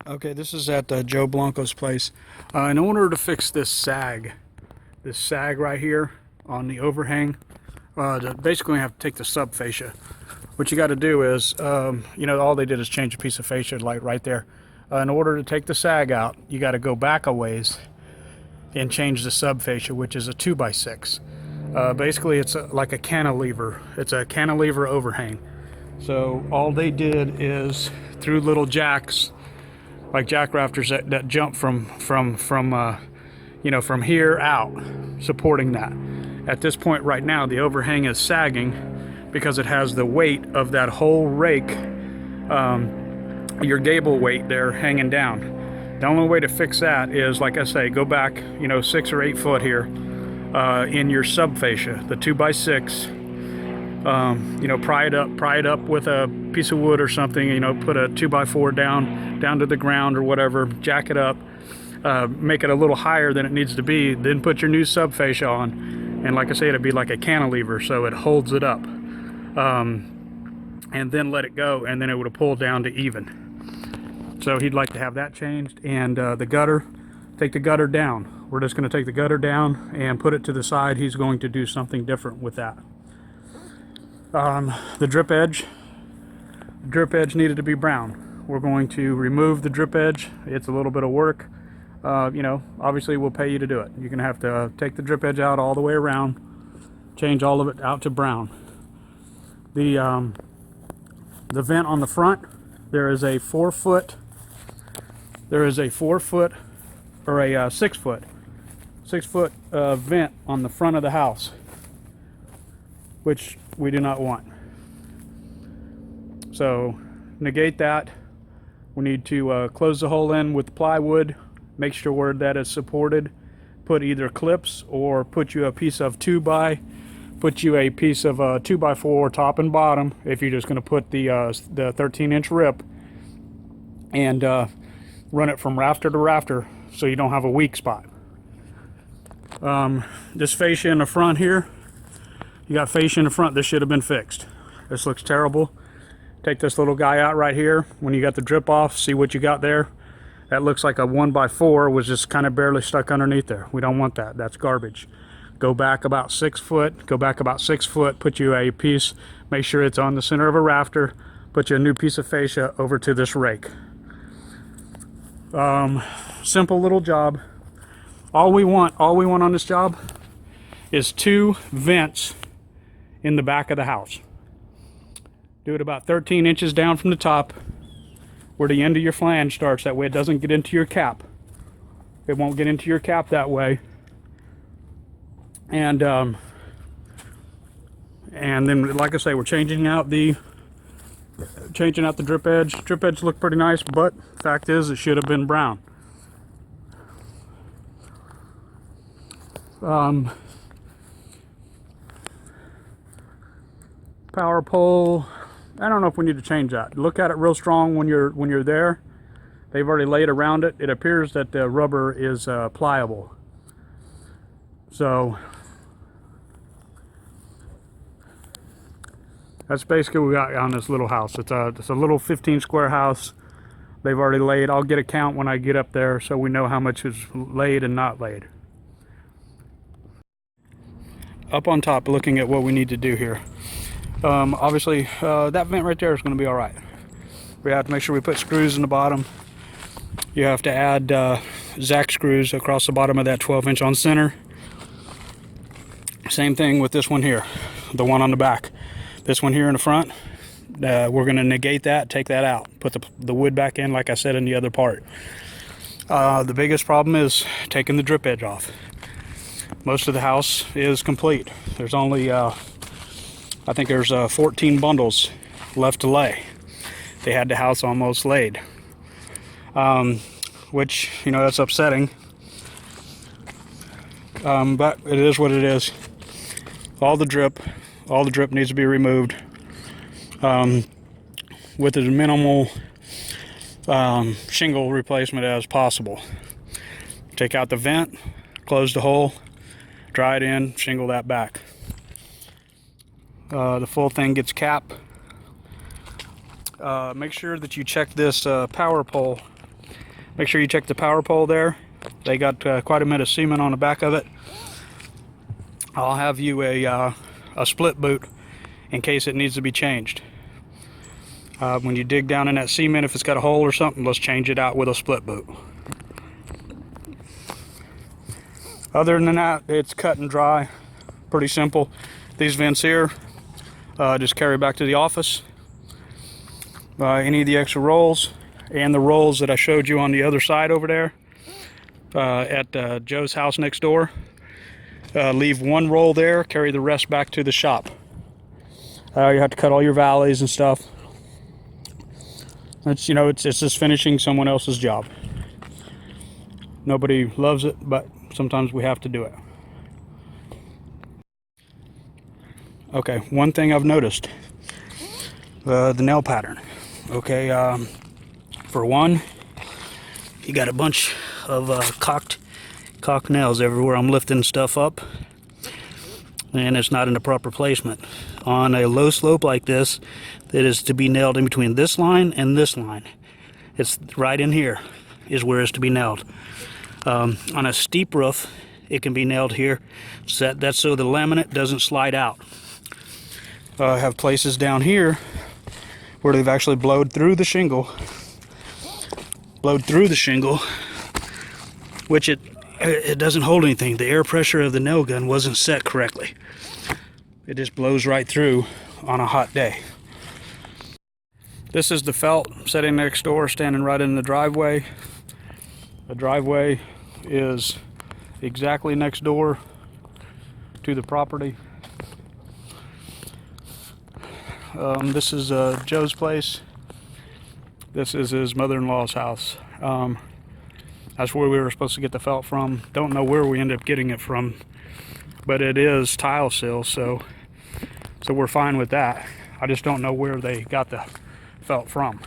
Okay, this is at Joe Blanco's place. In order to fix this sag right here on the overhang, basically you have to take the subfascia. What you got to do is, all they did is change a piece of fascia like right there. In order to take the sag out, you got to go back a ways and change the subfascia, which is a 2x6. Basically, it's like a cantilever. It's a cantilever overhang. So all they did is through little jacks, like jack rafters that jump from here out, supporting that. At this point right now, the overhang is sagging because it has the weight of that whole rake, your gable weight there hanging down. The only way to fix that is, like I say, go back 6 or 8 foot here in your subfascia, the 2x6. Pry it up with a piece of wood or something, put a 2x4 down to the ground or whatever, jack it up, make it a little higher than it needs to be, then put your new subfascia on, and like I say, it'd be like a cantilever, so it holds it up, and then let it go, and then it would have pulled down to even. So he'd like to have that changed, and the gutter, take the gutter down. We're just going to take the gutter down and put it to the side. He's going to do something different with that. The drip edge needed to be brown. We're going to remove the drip edge. It's a little bit of work. Obviously we'll pay you to do it. You're gonna have to take the drip edge out all the way around, change all of it out to brown. The vent on the front, there is a 4 foot or a 6 foot vent on the front of the house, which we do not want. So negate that. We need to close the hole in with plywood, make sure that it's supported, put either clips or put you a piece of 2x4 top and bottom if you're just going to put the 13-inch rip, and run it from rafter to rafter so you don't have a weak spot. This fascia in the front here, you got fascia in the front, this should have been fixed. This looks terrible. Take this little guy out right here. When you got the drip off, see what you got there. That looks like a 1x4 was just kind of barely stuck underneath there. We don't want that. That's garbage. Go back about 6 foot. Put you a piece. Make sure it's on the center of a rafter. Put you a new piece of fascia over to this rake. Simple little job. All we want on this job is 2 vents in the back of the house. Do it about 13 inches down from the top, where the end of your flange starts. That way it doesn't get into your cap. It won't get into your cap that way. And then, like I say, we're changing out the drip edge. Drip edge looked pretty nice, but fact is it should have been brown. Power pole, I don't know if we need to change that. Look at it real strong when you're there. They've already laid around it. It appears that the rubber is pliable. So that's basically what we got on this little house. It's a little 15 square house. They've already laid. I'll get a count when I get up there so we know how much is laid and not laid. Up on top, looking at what we need to do here. Obviously, that vent right there is going to be all right. We have to make sure we put screws in the bottom. You have to add Zac screws across the bottom of that 12-inch on center. Same thing with this one here, the one on the back. This one here in the front, we're going to negate that, take that out, put the wood back in, like I said in the other part. The biggest problem is taking the drip edge off. Most of the house is complete. There's only I think there's 14 bundles left to lay. They had the house almost laid, which, that's upsetting, but it is what it is. All the drip needs to be removed with as minimal shingle replacement as possible. Take out the vent, close the hole, dry it in, shingle that back. The full thing gets capped. Make sure that you check this power pole Make sure you check the power pole there. They got quite a bit of cement on the back of it. I'll have you a split boot in case it needs to be changed. When you dig down in that cement, if it's got a hole or something, let's change it out with a split boot. Other than that, it's cut and dry. Pretty simple. These vents here, just carry back to the office. Any of the extra rolls and the rolls that I showed you on the other side over there at Joe's house next door. Leave one roll there, carry the rest back to the shop. You have to cut all your valleys and stuff. It's, you know, it's just finishing someone else's job. Nobody loves it, but sometimes we have to do it. Okay, one thing I've noticed, the nail pattern. Okay, for one, you got a bunch of cocked nails everywhere. I'm lifting stuff up, and it's not in the proper placement. On a low slope like this, it is to be nailed in between this line and this line. It's right in here is where it's to be nailed. On a steep roof, it can be nailed here. So that's so the laminate doesn't slide out. I have places down here where they've actually blowed through the shingle, which it doesn't hold anything. The air pressure of the nail gun wasn't set correctly. It just blows right through on a hot day. This is the felt sitting next door, standing right in the driveway. The driveway is exactly next door to the property. This is Joe's place. This is his mother-in-law's house. That's where we were supposed to get the felt from. Don't know where we ended up getting it from, but it is tile sill, so we're fine with that. I just don't know where they got the felt from.